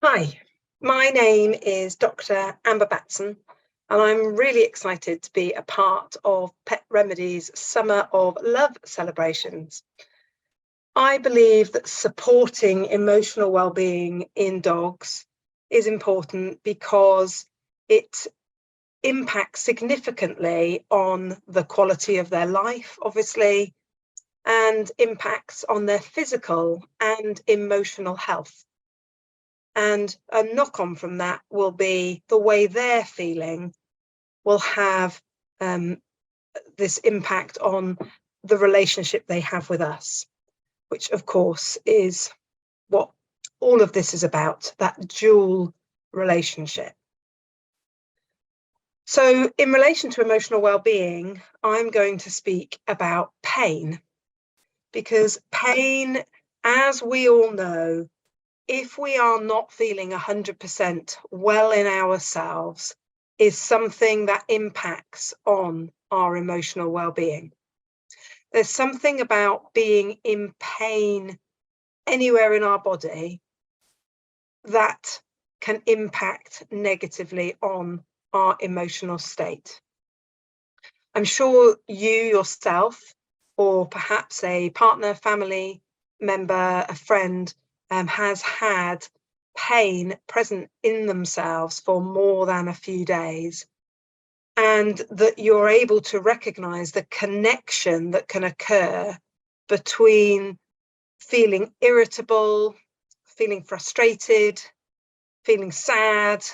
Hi, my name is Dr. Amber Batson, and I'm really excited to be a part of Pet Remedy's Summer of Love celebrations. I believe that supporting emotional well-being in dogs is important because it impacts significantly on the quality of their life, obviously, and impacts on their physical and emotional health. And a knock on from that will be the way they're feeling will have this impact on the relationship they have with us, which of course is what all of this is about, that dual relationship. So in relation to emotional well-being, I'm going to speak about pain, because pain, as we all know, if we are not feeling 100% well in ourselves, is something that impacts on our emotional well-being. There's something about being in pain anywhere in our body that can impact negatively on our emotional state. I'm sure you yourself, or perhaps a partner, family member, a friend, has had pain present in themselves for more than a few days, and that you're able to recognize the connection that can occur between feeling irritable, feeling frustrated, feeling sad,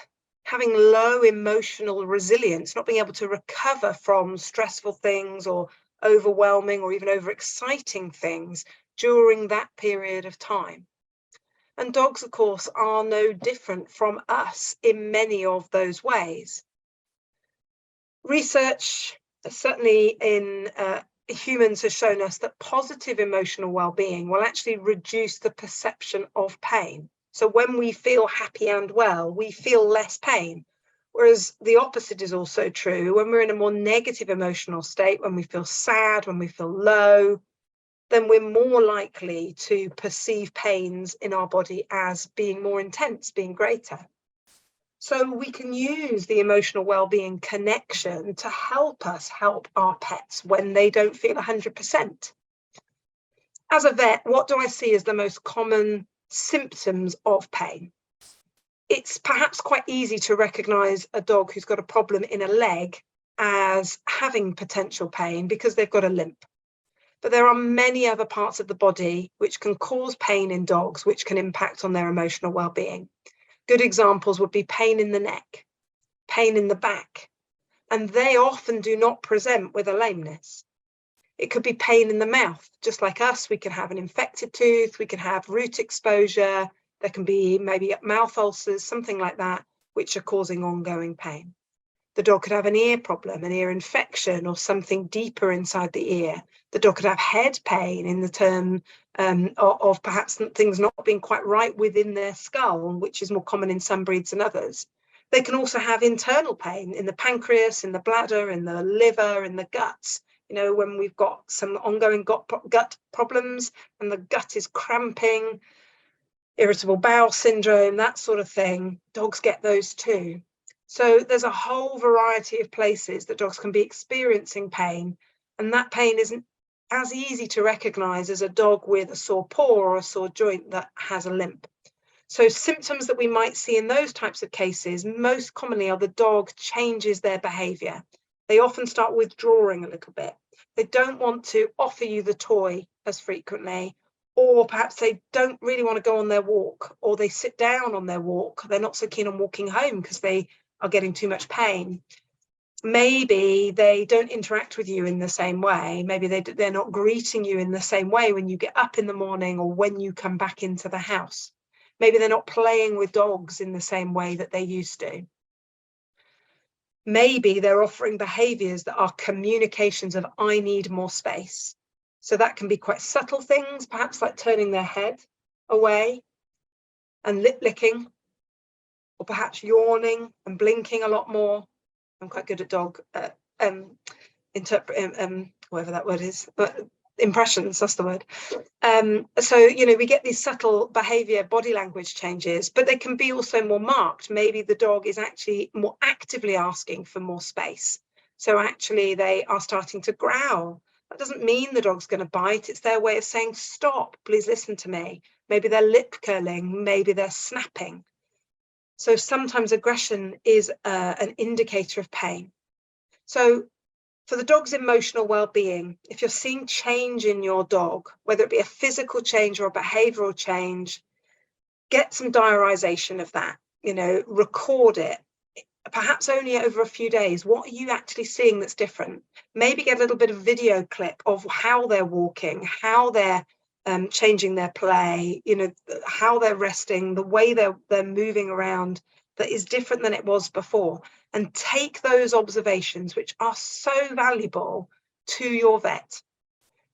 having low emotional resilience, not being able to recover from stressful things or overwhelming or even overexciting things during that period of time. And dogs, of course, are no different from us in many of those ways. Research, certainly in humans, has shown us that positive emotional well-being will actually reduce the perception of pain. So when we feel happy and well, we feel less pain. Whereas the opposite is also true. When we're in a more negative emotional state, when we feel sad, when we feel low, then we're more likely to perceive pains in our body as being more intense, being greater. So we can use the emotional well-being connection to help us help our pets when they don't feel 100%. As a vet, what do I see as the most common symptoms of pain? It's perhaps quite easy to recognize a dog who's got a problem in a leg as having potential pain because they've got a limp. But there are many other parts of the body which can cause pain in dogs, which can impact on their emotional well-being. Good examples would be pain in the neck, pain in the back, and they often do not present with a lameness. It could be pain in the mouth. Just like us, we can have an infected tooth, we can have root exposure, there can be maybe mouth ulcers, something like that, which are causing ongoing pain. The dog could have an ear problem, an ear infection, or something deeper inside the ear. The dog could have head pain in the term of perhaps things not being quite right within their skull, which is more common in some breeds than others. They can also have internal pain in the pancreas, in the bladder, in the liver, in the guts. You know, when we've got some ongoing gut problems and the gut is cramping, irritable bowel syndrome, that sort of thing, dogs get those too. So there's a whole variety of places that dogs can be experiencing pain, and that pain isn't as easy to recognize as a dog with a sore paw or a sore joint that has a limp. So symptoms that we might see in those types of cases most commonly are the dog changes their behavior. They often start withdrawing a little bit. They don't want to offer you the toy as frequently, or perhaps they don't really want to go on their walk, or they sit down on their walk. They're not so keen on walking home because they are getting too much pain. Maybe they don't interact with you in the same way. Maybe they're not greeting you in the same way when you get up in the morning or when you come back into the house. Maybe they're not playing with dogs in the same way that they used to. Maybe they're offering behaviors that are communications of I need more space. So that can be quite subtle things, perhaps like turning their head away and lip licking, or perhaps yawning and blinking a lot more. I'm quite good at dog interpret whatever that word is, but impressions, that's the word. So, you know, we get these subtle behavior, body language changes, but they can be also more marked. Maybe the dog is actually more actively asking for more space. So actually they are starting to growl. That doesn't mean the dog's going to bite. It's their way of saying, stop, please listen to me. Maybe they're lip curling, maybe they're snapping. So sometimes aggression is an indicator of pain. So for the dog's emotional well-being, if you're seeing change in your dog, whether it be a physical change or a behavioral change, get some diarization of that, you know, record it, perhaps only over a few days. What are you actually seeing that's different? Maybe get a little bit of video clip of how they're walking, how they're changing their play, you know, how they're resting, the way they're moving around that is different than it was before. And take those observations, which are so valuable, to your vet.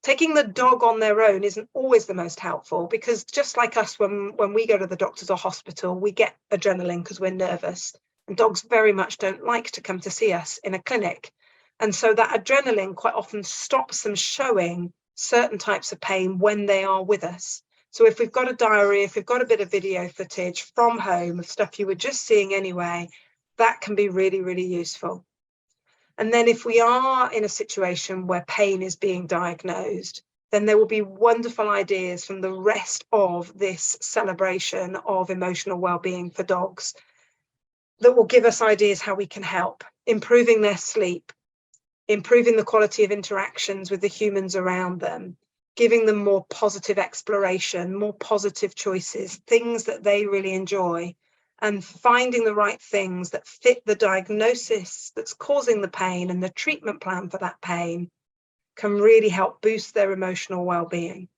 Taking the dog on their own isn't always the most helpful, because just like us, when we go to the doctors or hospital, we get adrenaline because we're nervous. And dogs very much don't like to come to see us in a clinic. And so that adrenaline quite often stops them showing certain types of pain when they are with us. So if we've got a diary, if we've got a bit of video footage from home of stuff you were just seeing anyway, that can be really, really useful. And then if we are in a situation where pain is being diagnosed, then there will be wonderful ideas from the rest of this celebration of emotional well-being for dogs that will give us ideas how we can help, improving their sleep, improving the quality of interactions with the humans around them, giving them more positive exploration, more positive choices, things that they really enjoy, and finding the right things that fit the diagnosis that's causing the pain and the treatment plan for that pain can really help boost their emotional well-being.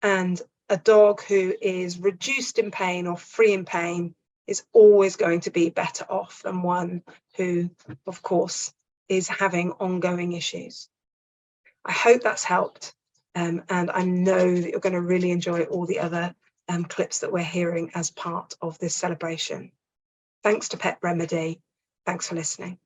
And a dog who is reduced in pain or free in pain is always going to be better off than one who, of course, is having ongoing issues. I hope that's helped, and I know that you're going to really enjoy all the other clips that we're hearing as part of this celebration. Thanks to Pet Remedy. Thanks for listening.